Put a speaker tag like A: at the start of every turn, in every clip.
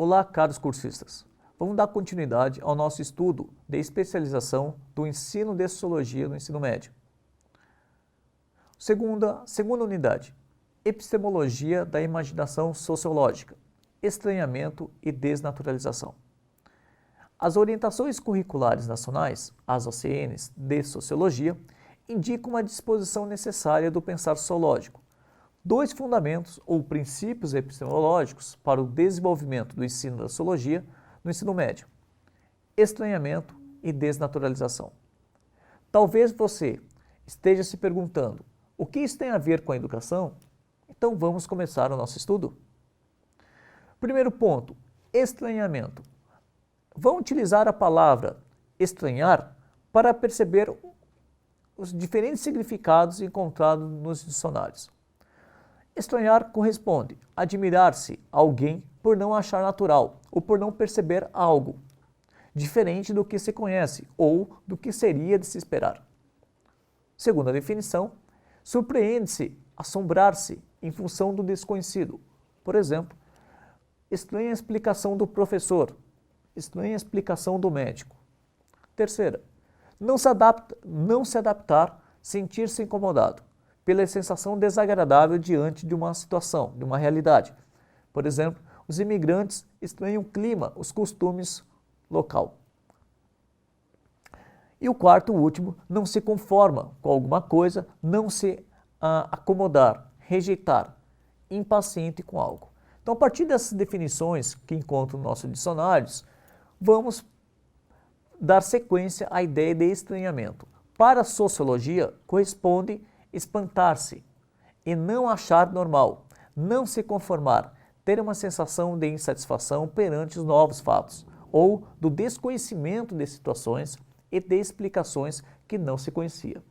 A: Olá, caros cursistas. Vamos dar continuidade ao nosso estudo de especialização do ensino de Sociologia no ensino médio. Segunda unidade, Epistemologia da imaginação sociológica, estranhamento e desnaturalização. As orientações curriculares nacionais, as OCNs de Sociologia, indicam uma disposição necessária do pensar sociológico, dois fundamentos ou princípios epistemológicos para o desenvolvimento do ensino da sociologia no ensino médio: estranhamento e desnaturalização. Talvez você esteja se perguntando, o que isso tem a ver com a educação? Então vamos começar o nosso estudo. Primeiro ponto, estranhamento. Vamos utilizar a palavra estranhar para perceber os diferentes significados encontrados nos dicionários. Estranhar corresponde a admirar-se a alguém por não achar natural ou por não perceber algo diferente do que se conhece ou do que seria de se esperar. Segunda definição, surpreende-se, assombrar-se em função do desconhecido. Por exemplo, estranha explicação do professor, estranha explicação do médico. Terceira, não se adaptar, sentir-se incomodado pela sensação desagradável diante de uma situação, de uma realidade. Por exemplo, os imigrantes estranham o clima, os costumes local. E o quarto, o último, não se conforma com alguma coisa, não se acomodar, rejeitar, impaciente com algo. Então, a partir dessas definições que encontro nos nossos dicionários, vamos dar sequência à ideia de estranhamento. Para a sociologia, corresponde espantar-se e não achar normal, não se conformar, ter uma sensação de insatisfação perante os novos fatos ou do desconhecimento de situações e de explicações que não se conhecia.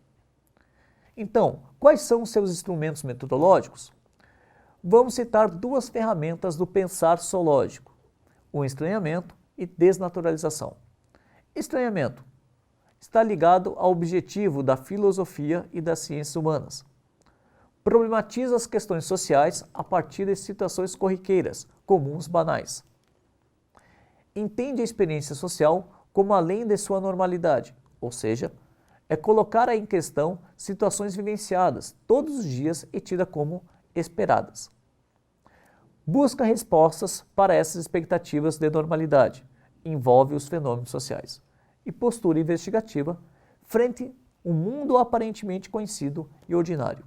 A: Então, quais são os seus instrumentos metodológicos? Vamos citar duas ferramentas do pensar sociológico: o estranhamento e desnaturalização. Estranhamento está ligado ao objetivo da filosofia e das ciências humanas. Problematiza as questões sociais a partir de situações corriqueiras, comuns, banais. Entende a experiência social como além de sua normalidade, ou seja, é colocar em questão situações vivenciadas todos os dias e tidas como esperadas. Busca respostas para essas expectativas de normalidade, envolve os fenômenos sociais. E postura investigativa frente ao mundo aparentemente conhecido e ordinário.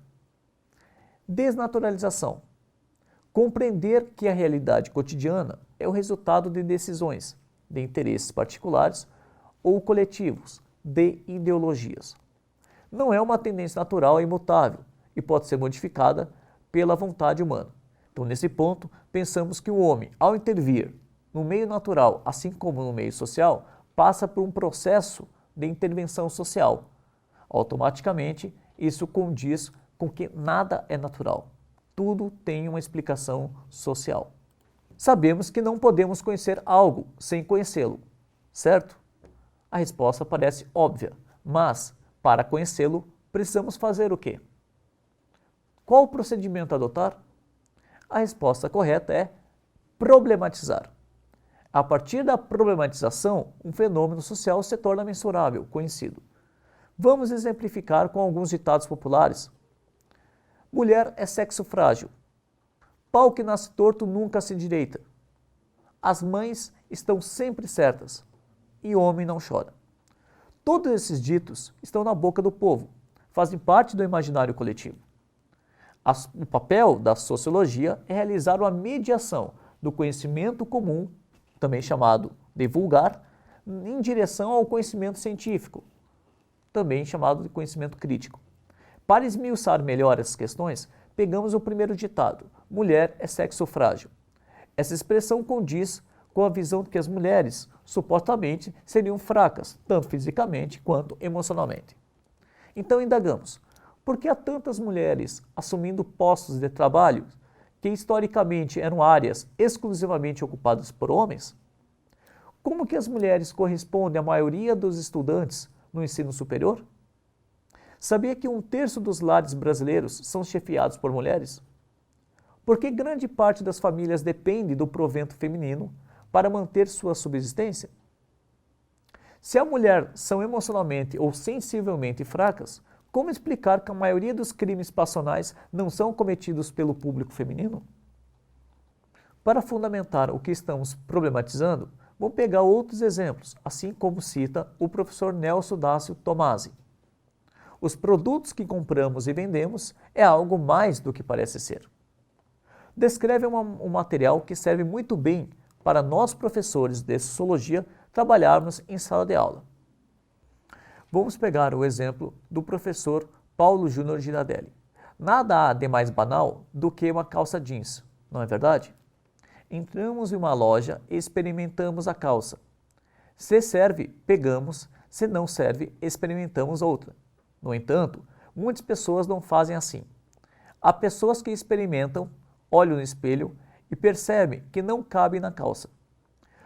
A: Desnaturalização. Compreender que a realidade cotidiana é o resultado de decisões, de interesses particulares ou coletivos, de ideologias. Não é uma tendência natural e imutável e pode ser modificada pela vontade humana. Então, nesse ponto, pensamos que o homem, ao intervir no meio natural, assim como no meio social, passa por um processo de intervenção social. Automaticamente, isso condiz com que nada é natural. Tudo tem uma explicação social. Sabemos que não podemos conhecer algo sem conhecê-lo, certo? A resposta parece óbvia, mas, para conhecê-lo, precisamos fazer o quê? Qual o procedimento a adotar? A resposta correta é problematizar. A partir da problematização, um fenômeno social se torna mensurável, conhecido. Vamos exemplificar com alguns ditados populares. Mulher é sexo frágil. Pau que nasce torto nunca se endireita. As mães estão sempre certas. E homem não chora. Todos esses ditos estão na boca do povo, fazem parte do imaginário coletivo. O papel da sociologia é realizar uma mediação do conhecimento comum, também chamado de vulgar, em direção ao conhecimento científico, também chamado de conhecimento crítico. Para esmiuçar melhor essas questões, pegamos o primeiro ditado: mulher é sexo frágil. Essa expressão condiz com a visão de que as mulheres, supostamente, seriam fracas, tanto fisicamente quanto emocionalmente. Então indagamos, por que há tantas mulheres assumindo postos de trabalho que historicamente eram áreas exclusivamente ocupadas por homens? Como que as mulheres correspondem à maioria dos estudantes no ensino superior? Sabia que 1/3 dos lares brasileiros são chefiados por mulheres? Porque grande parte das famílias depende do provento feminino para manter sua subsistência? Se a mulher são emocionalmente ou sensivelmente fracas, como explicar que a maioria dos crimes passionais não são cometidos pelo público feminino? Para fundamentar o que estamos problematizando, vamos pegar outros exemplos, assim como cita o professor Nelson Dácio Tomasi. Os produtos que compramos e vendemos é algo mais do que parece ser. Descreve um material que serve muito bem para nós professores de sociologia trabalharmos em sala de aula. Vamos pegar o exemplo do professor Paulo Júnior Giradelli. Nada há de mais banal do que uma calça jeans, não é verdade? Entramos em uma loja e experimentamos a calça. Se serve, pegamos, se não serve, experimentamos outra. No entanto, muitas pessoas não fazem assim. Há pessoas que experimentam, olham no espelho e percebem que não cabe na calça.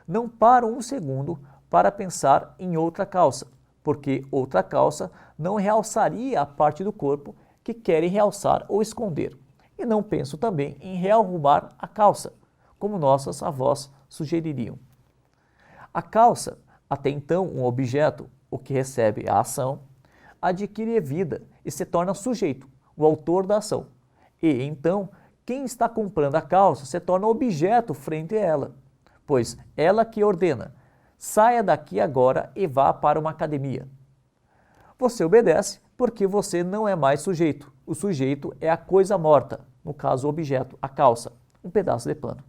A: Não param um segundo para pensar em outra calça, porque outra calça não realçaria a parte do corpo que querem realçar ou esconder. E não pensam também em rearrumar a calça, como nossas avós sugeririam. A calça, até então um objeto, o que recebe a ação, adquire vida e se torna sujeito, o autor da ação. E então, quem está comprando a calça se torna objeto frente a ela, pois ela que ordena: saia daqui agora e vá para uma academia. Você obedece porque você não é mais sujeito. O sujeito é a coisa morta, no caso o objeto, a calça, um pedaço de pano,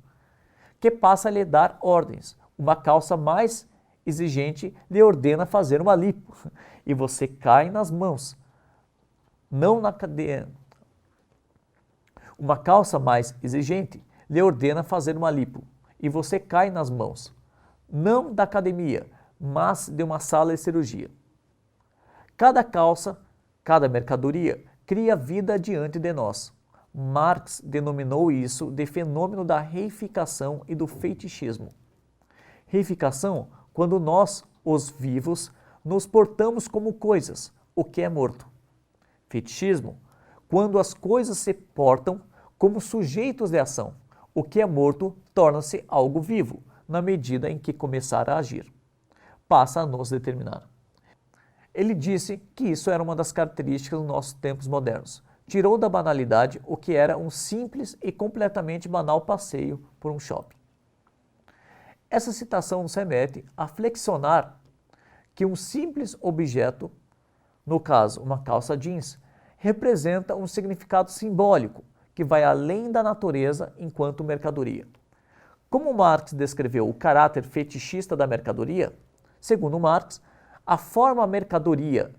A: que passa a lhe dar ordens. Uma calça mais exigente lhe ordena fazer uma lipo e você cai nas mãos, não na cadeia. Uma calça mais exigente lhe ordena fazer uma lipo e você cai nas mãos, não da academia, mas de uma sala de cirurgia. Cada calça, cada mercadoria cria vida diante de nós. Marx denominou isso de fenômeno da reificação e do fetichismo. Reificação, quando nós, os vivos, nos portamos como coisas, o que é morto. Fetichismo, quando as coisas se portam como sujeitos de ação, o que é morto torna-se algo vivo, na medida em que começar a agir. Passa a nos determinar. Ele disse que isso era uma das características dos nossos tempos modernos. Tirou da banalidade o que era um simples e completamente banal passeio por um shopping. Essa citação nos remete a flexionar que um simples objeto, no caso uma calça jeans, representa um significado simbólico que vai além da natureza enquanto mercadoria. Como Marx descreveu o caráter fetichista da mercadoria, segundo Marx, a forma mercadoria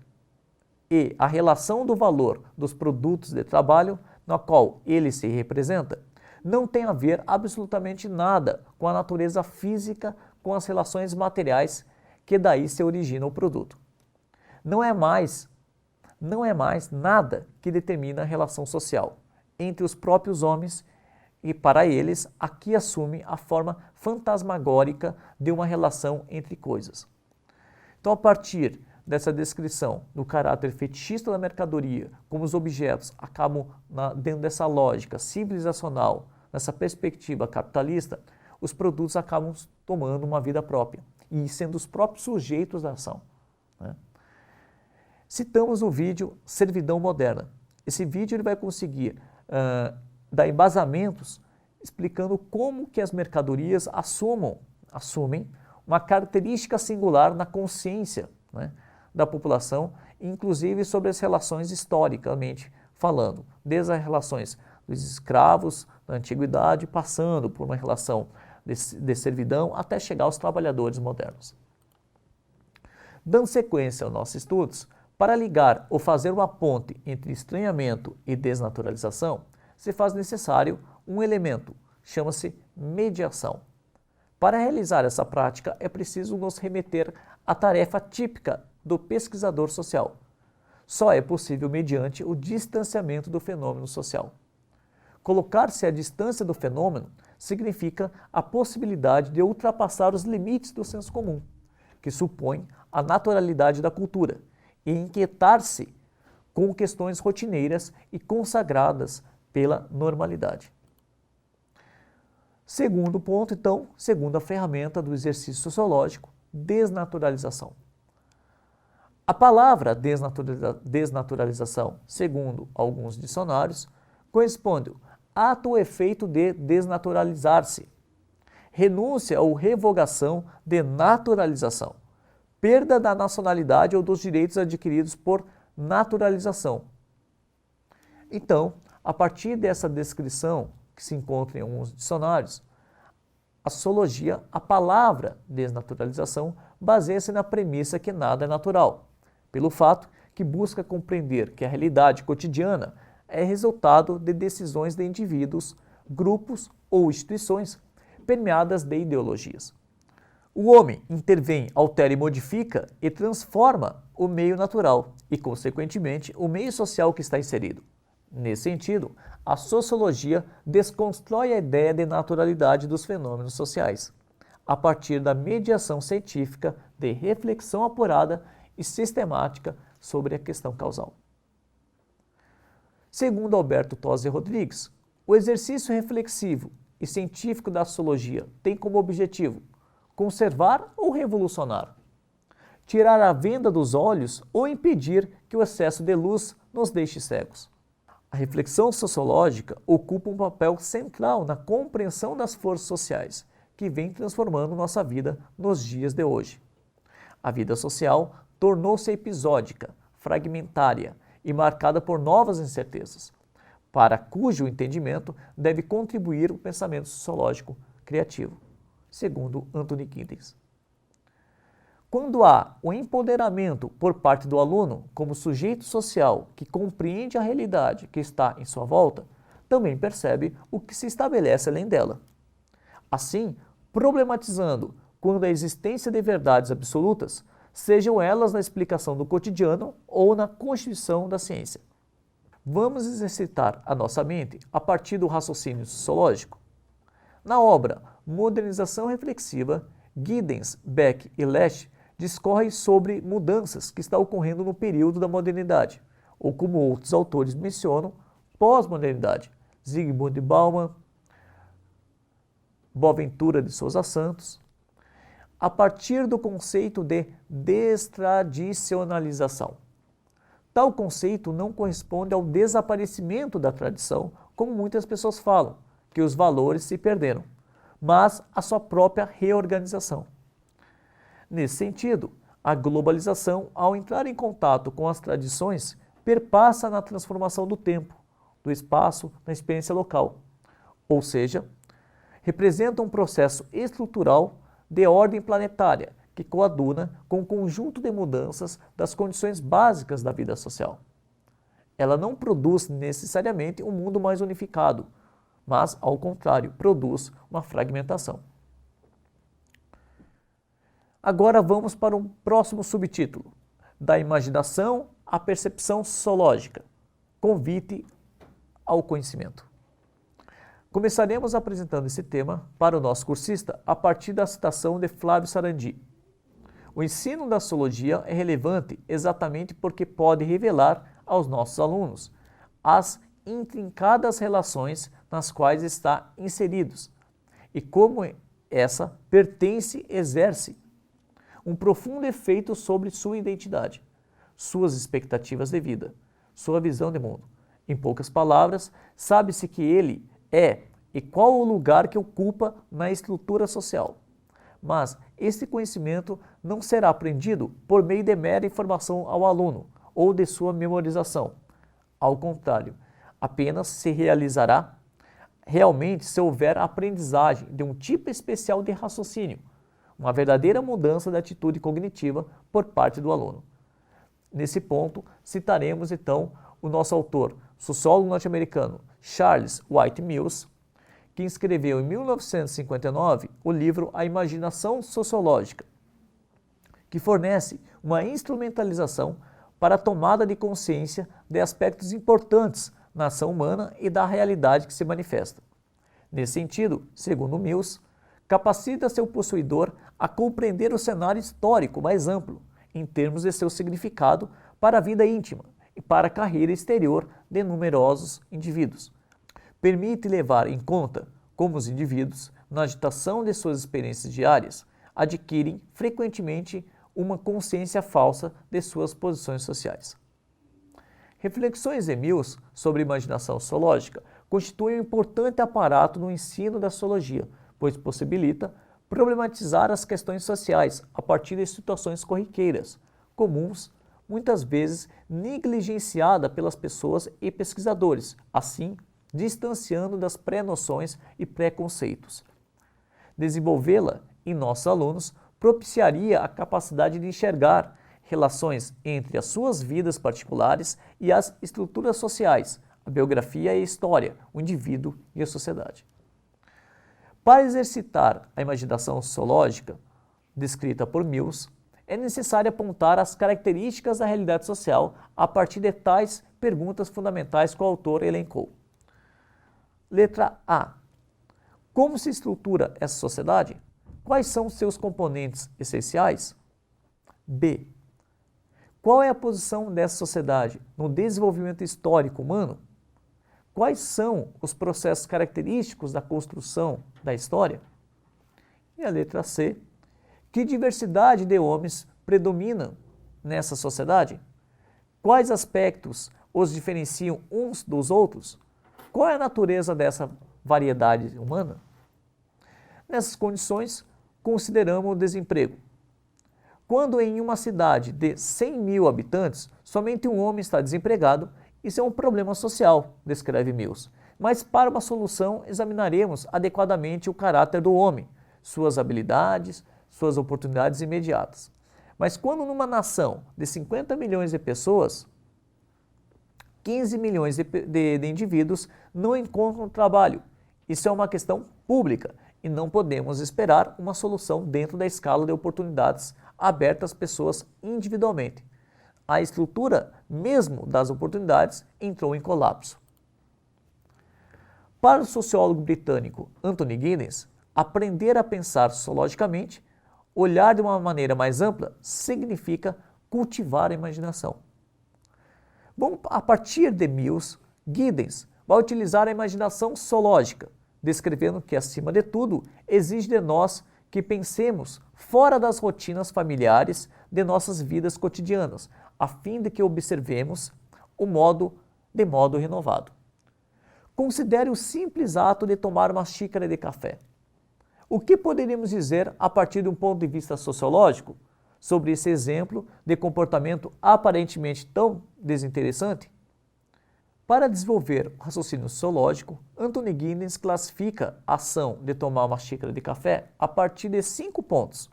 A: e a relação do valor dos produtos de trabalho na qual ele se representa não tem a ver absolutamente nada com a natureza física, com as relações materiais que daí se origina o produto. Não é mais nada que determina a relação social entre os próprios homens e, para eles, aqui assume a forma fantasmagórica de uma relação entre coisas. Então, a partir dessa descrição do caráter fetichista da mercadoria, como os objetos acabam dentro dessa lógica civilizacional, nessa perspectiva capitalista, os produtos acabam tomando uma vida própria e sendo os próprios sujeitos da ação, né? Citamos o vídeo Servidão Moderna. Esse vídeo ele vai conseguir dar embasamentos explicando como que as mercadorias assumem uma característica singular na consciência, né, da população, inclusive sobre as relações historicamente falando, desde as relações dos escravos da antiguidade, passando por uma relação de servidão até chegar aos trabalhadores modernos. Dando sequência aos nossos estudos, para ligar ou fazer uma ponte entre estranhamento e desnaturalização, se faz necessário um elemento, chama-se mediação. Para realizar essa prática, é preciso nos remeter à tarefa típica do pesquisador social. Só é possível mediante o distanciamento do fenômeno social. Colocar-se à distância do fenômeno significa a possibilidade de ultrapassar os limites do senso comum, que supõe a naturalidade da cultura, e inquietar-se com questões rotineiras e consagradas pela normalidade. Segundo ponto, então, segunda ferramenta do exercício sociológico, desnaturalização. A palavra desnaturalização, segundo alguns dicionários, corresponde ato ou efeito de desnaturalizar-se, renúncia ou revogação de naturalização, perda da nacionalidade ou dos direitos adquiridos por naturalização. Então, a partir dessa descrição, que se encontra em alguns dicionários, a sociologia, a palavra desnaturalização, baseia-se na premissa que nada é natural, pelo fato que busca compreender que a realidade cotidiana é resultado de decisões de indivíduos, grupos ou instituições permeadas de ideologias. O homem intervém, altera e modifica e transforma o meio natural e, consequentemente, o meio social que está inserido. Nesse sentido, a sociologia desconstrói a ideia de naturalidade dos fenômenos sociais, a partir da mediação científica de reflexão apurada e sistemática sobre a questão causal. Segundo Alberto Tosi Rodrigues, o exercício reflexivo e científico da sociologia tem como objetivo conservar ou revolucionar, tirar a venda dos olhos ou impedir que o excesso de luz nos deixe cegos. A reflexão sociológica ocupa um papel central na compreensão das forças sociais que vêm transformando nossa vida nos dias de hoje. A vida social tornou-se episódica, fragmentária e marcada por novas incertezas, para cujo entendimento deve contribuir o pensamento sociológico criativo, segundo Anthony Giddens. Quando há o empoderamento por parte do aluno como sujeito social que compreende a realidade que está em sua volta, também percebe o que se estabelece além dela. Assim, problematizando quando a existência de verdades absolutas, sejam elas na explicação do cotidiano ou na constituição da ciência. Vamos exercitar a nossa mente a partir do raciocínio sociológico? Na obra Modernização Reflexiva, Giddens, Beck e Lesch discorrem sobre mudanças que estão ocorrendo no período da modernidade, ou como outros autores mencionam, pós-modernidade, Zygmunt Bauman, Boaventura de Souza Santos, a partir do conceito de destradicionalização. Tal conceito não corresponde ao desaparecimento da tradição, como muitas pessoas falam, que os valores se perderam, mas a sua própria reorganização. Nesse sentido, a globalização, ao entrar em contato com as tradições, perpassa na transformação do tempo, do espaço, na experiência local. Ou seja, representa um processo estrutural de ordem planetária que coaduna com o conjunto de mudanças das condições básicas da vida social. Ela não produz necessariamente um mundo mais unificado, mas, ao contrário, produz uma fragmentação. Agora vamos para um próximo subtítulo, da imaginação à percepção sociológica, convite ao conhecimento. Começaremos apresentando esse tema para o nosso cursista a partir da citação de Flávio Sarandi. O ensino da sociologia é relevante exatamente porque pode revelar aos nossos alunos as intrincadas relações nas quais está inseridos e como essa pertence, exerce um profundo efeito sobre sua identidade, suas expectativas de vida, sua visão de mundo. Em poucas palavras, sabe-se que ele é e qual o lugar que ocupa na estrutura social. Mas esse conhecimento não será aprendido por meio de mera informação ao aluno ou de sua memorização. Ao contrário, apenas se realizará realmente se houver aprendizagem de um tipo especial de raciocínio, uma verdadeira mudança da atitude cognitiva por parte do aluno. Nesse ponto, citaremos então o nosso autor, sociólogo norte-americano Charles White Mills, que escreveu em 1959 o livro A Imaginação Sociológica, que fornece uma instrumentalização para a tomada de consciência de aspectos importantes na ação humana e da realidade que se manifesta. Nesse sentido, segundo Mills, capacita seu possuidor a compreender o cenário histórico mais amplo, em termos de seu significado para a vida íntima e para a carreira exterior de numerosos indivíduos. Permite levar em conta como os indivíduos, na agitação de suas experiências diárias, adquirem frequentemente uma consciência falsa de suas posições sociais. Reflexões de Mills sobre imaginação sociológica constituem um importante aparato no ensino da sociologia, pois possibilita problematizar as questões sociais a partir de situações corriqueiras, comuns, muitas vezes negligenciada pelas pessoas e pesquisadores, assim distanciando das pré-noções e preconceitos. Desenvolvê-la em nossos alunos propiciaria a capacidade de enxergar relações entre as suas vidas particulares e as estruturas sociais, a biografia e a história, o indivíduo e a sociedade. Para exercitar a imaginação sociológica, descrita por Mills, é necessário apontar as características da realidade social a partir de tais perguntas fundamentais que o autor elencou. Letra A. Como se estrutura essa sociedade? Quais são seus componentes essenciais? B. Qual é a posição dessa sociedade no desenvolvimento histórico humano? Quais são os processos característicos da construção da história? E a letra C. Que diversidade de homens predomina nessa sociedade? Quais aspectos os diferenciam uns dos outros? Qual é a natureza dessa variedade humana? Nessas condições, consideramos o desemprego. Quando em uma cidade de 100 mil habitantes, somente um homem está desempregado, isso é um problema social, descreve Mills. Mas para uma solução, examinaremos adequadamente o caráter do homem, suas habilidades, suas oportunidades imediatas. Mas quando numa nação de 50 milhões de pessoas, 15 milhões de indivíduos não encontram trabalho, isso é uma questão pública e não podemos esperar uma solução dentro da escala de oportunidades abertas às pessoas individualmente. A estrutura mesmo das oportunidades entrou em colapso. Para o sociólogo britânico Anthony Giddens, aprender a pensar sociologicamente, olhar de uma maneira mais ampla, significa cultivar a imaginação. Bom, a partir de Mills, Giddens vai utilizar a imaginação sociológica, descrevendo que, acima de tudo, exige de nós que pensemos fora das rotinas familiares de nossas vidas cotidianas, a fim de que observemos o modo renovado. Considere o simples ato de tomar uma xícara de café. O que poderíamos dizer a partir de um ponto de vista sociológico sobre esse exemplo de comportamento aparentemente tão desinteressante? Para desenvolver o raciocínio sociológico, Anthony Giddens classifica a ação de tomar uma xícara de café a partir de 5 pontos.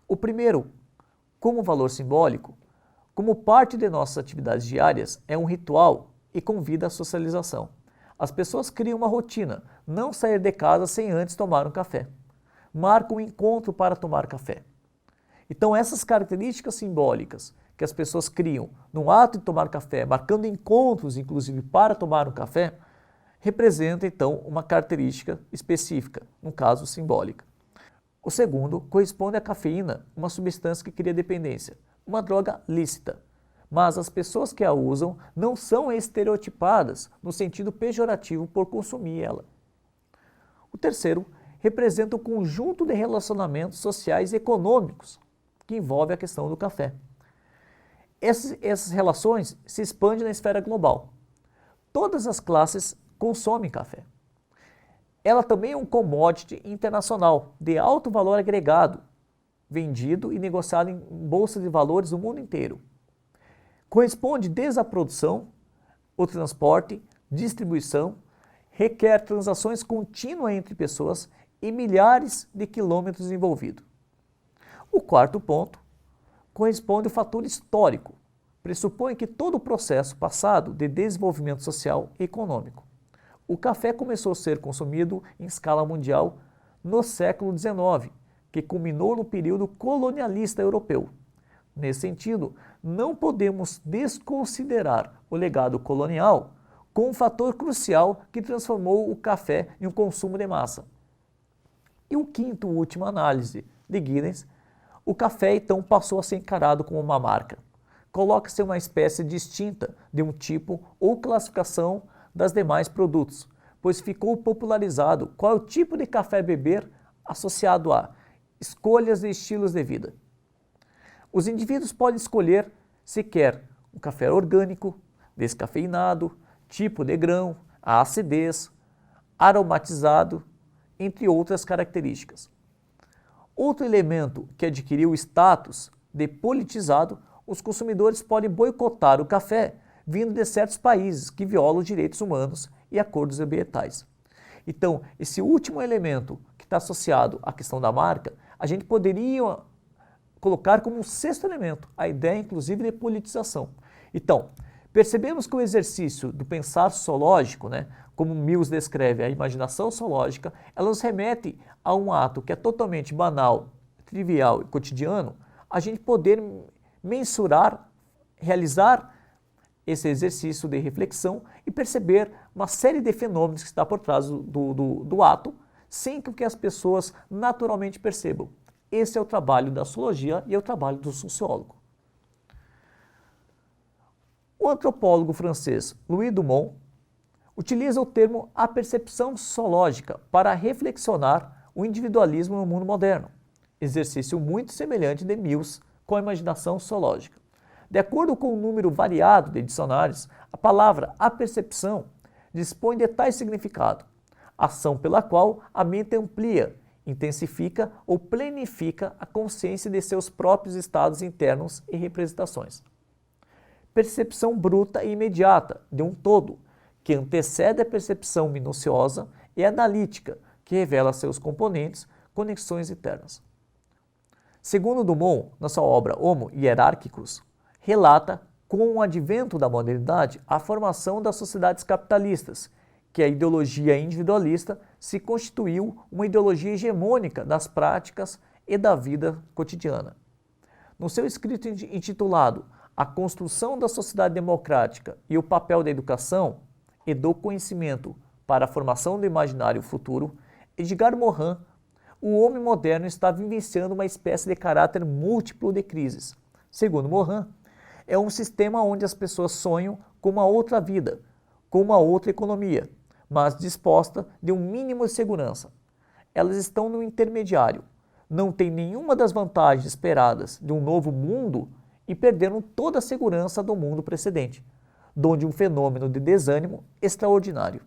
A: O primeiro, como valor simbólico, como parte de nossas atividades diárias, é um ritual e convida à socialização. As pessoas criam uma rotina, não sair de casa sem antes tomar um café. Marcam um encontro para tomar café. Então essas características simbólicas que as pessoas criam no ato de tomar café, marcando encontros inclusive para tomar um café, representa então uma característica específica, no caso simbólica. O segundo corresponde à cafeína, uma substância que cria dependência, uma droga lícita. Mas as pessoas que a usam não são estereotipadas no sentido pejorativo por consumir ela. O terceiro representa o conjunto de relacionamentos sociais e econômicos que envolve a questão do café. Essas relações se expandem na esfera global. Todas as classes consomem café. Ela também é um commodity internacional de alto valor agregado, vendido e negociado em bolsas de valores do mundo inteiro. Corresponde desde a produção, o transporte, distribuição, requer transações contínuas entre pessoas e milhares de quilômetros envolvidos. O quarto ponto corresponde ao fator histórico. Pressupõe que todo o processo passado de desenvolvimento social e econômico. O café começou a ser consumido em escala mundial no século XIX, que culminou no período colonialista europeu. Nesse sentido, não podemos desconsiderar o legado colonial como um fator crucial que transformou o café em um consumo de massa. E o quinto e última análise de Giddens, o café então passou a ser encarado como uma marca. Coloca-se uma espécie distinta de um tipo ou classificação das demais produtos, pois ficou popularizado qual é o tipo de café beber associado a escolhas e estilos de vida. Os indivíduos podem escolher se quer um café orgânico, descafeinado, tipo de grão, a acidez, aromatizado, entre outras características. Outro elemento que adquiriu o status de politizado, os consumidores podem boicotar o café vindo de certos países que violam os direitos humanos e acordos ambientais. Então, esse último elemento que está associado à questão da marca, a gente poderia colocar como um sexto elemento, a ideia inclusive de politização. Então, percebemos que o exercício do pensar sociológico, como Mills descreve a imaginação sociológica, ela nos remete a um ato que é totalmente banal, trivial e cotidiano, a gente poder mensurar, realizar esse exercício de reflexão e perceber uma série de fenômenos que está por trás do ato, sem que as pessoas naturalmente percebam. Esse é o trabalho da sociologia e é o trabalho do sociólogo. O antropólogo francês Louis Dumont utiliza o termo apercepção sociológica para reflexionar o individualismo no mundo moderno, exercício muito semelhante de Mills com a imaginação sociológica. De acordo com um número variado de dicionários, a palavra apercepção dispõe de tais significado: ação pela qual a mente amplia, intensifica ou planifica a consciência de seus próprios estados internos e representações. Percepção bruta e imediata de um todo, que antecede a percepção minuciosa e analítica, que revela seus componentes, conexões internas. Segundo Dumont, na sua obra Homo Hierarchicus, relata, com o advento da modernidade, a formação das sociedades capitalistas, que a ideologia individualista se constituiu uma ideologia hegemônica das práticas e da vida cotidiana. No seu escrito intitulado A Construção da Sociedade Democrática e o Papel da Educação e do Conhecimento para a Formação do Imaginário Futuro, Edgar Morin, o homem moderno está vivenciando uma espécie de caráter múltiplo de crises. Segundo Morin, é um sistema onde as pessoas sonham com uma outra vida, com uma outra economia, mas disposta de um mínimo de segurança. Elas estão no intermediário, não têm nenhuma das vantagens esperadas de um novo mundo e perderam toda a segurança do mundo precedente, donde um fenômeno de desânimo extraordinário.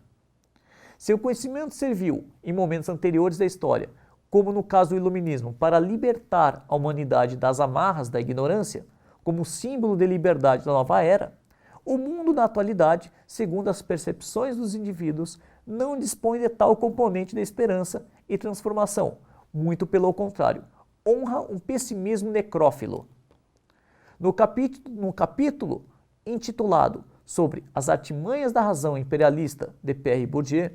A: Se o conhecimento serviu, em momentos anteriores da história, como no caso do Iluminismo, para libertar a humanidade das amarras da ignorância, como símbolo de liberdade da nova era, o mundo na atualidade, segundo as percepções dos indivíduos, não dispõe de tal componente de esperança e transformação, muito pelo contrário, honra um pessimismo necrófilo. No capítulo intitulado sobre as artimanhas da razão imperialista de Pierre Bourdieu,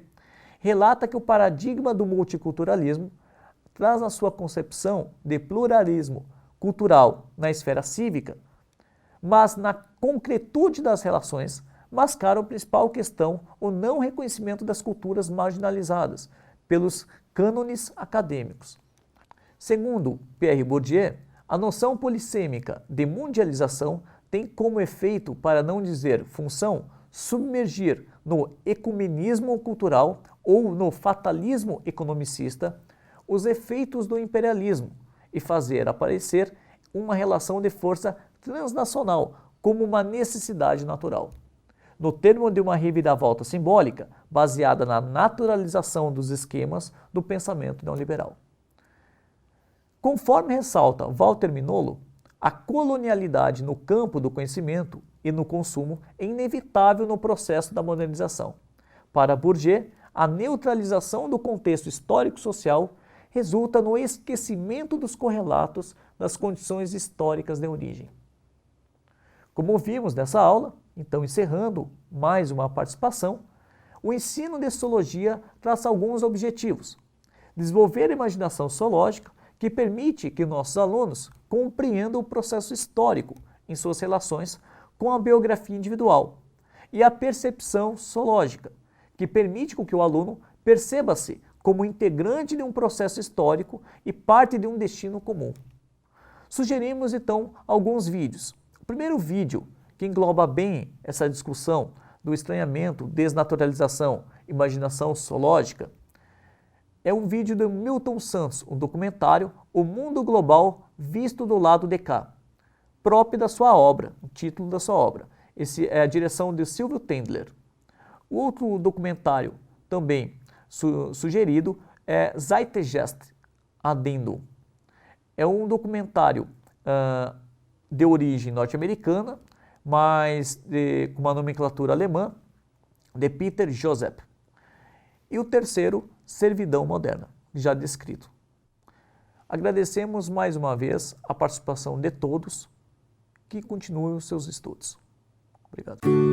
A: relata que o paradigma do multiculturalismo traz na sua concepção de pluralismo cultural na esfera cívica, mas na concretude das relações mascara a principal questão, o não reconhecimento das culturas marginalizadas pelos cânones acadêmicos. Segundo Pierre Bourdieu, a noção polissêmica de mundialização tem como efeito, para não dizer função, submergir no ecumenismo cultural ou no fatalismo economicista os efeitos do imperialismo e fazer aparecer uma relação de força transnacional como uma necessidade natural. No termo de uma reviravolta simbólica baseada na naturalização dos esquemas do pensamento neoliberal. Conforme ressalta Walter Mignolo, a colonialidade no campo do conhecimento e no consumo é inevitável no processo da modernização. Para Bourdieu, a neutralização do contexto histórico-social resulta no esquecimento dos correlatos das condições históricas de origem. Como vimos nessa aula, então encerrando mais uma participação, o ensino de sociologia traça alguns objetivos. Desenvolver a imaginação sociológica, que permite que nossos alunos compreendam o processo histórico em suas relações com a biografia individual, e a percepção sociológica, que permite que o aluno perceba-se como integrante de um processo histórico e parte de um destino comum. Sugerimos então alguns vídeos. O primeiro vídeo, que engloba bem essa discussão do estranhamento, desnaturalização Imaginação Zoológica, é um vídeo de Milton Santos, um documentário, O Mundo Global Visto do Lado de Cá, próprio da sua obra, o título da sua obra. Esse é a direção de Silvio Tendler. O outro documentário também sugerido é Zeitgeist Addendum. É um documentário de origem norte-americana, mas com uma nomenclatura alemã, de Peter Joseph. E o terceiro, Servidão Moderna, já descrito. Agradecemos mais uma vez a participação de todos, que continuem os seus estudos. Obrigado.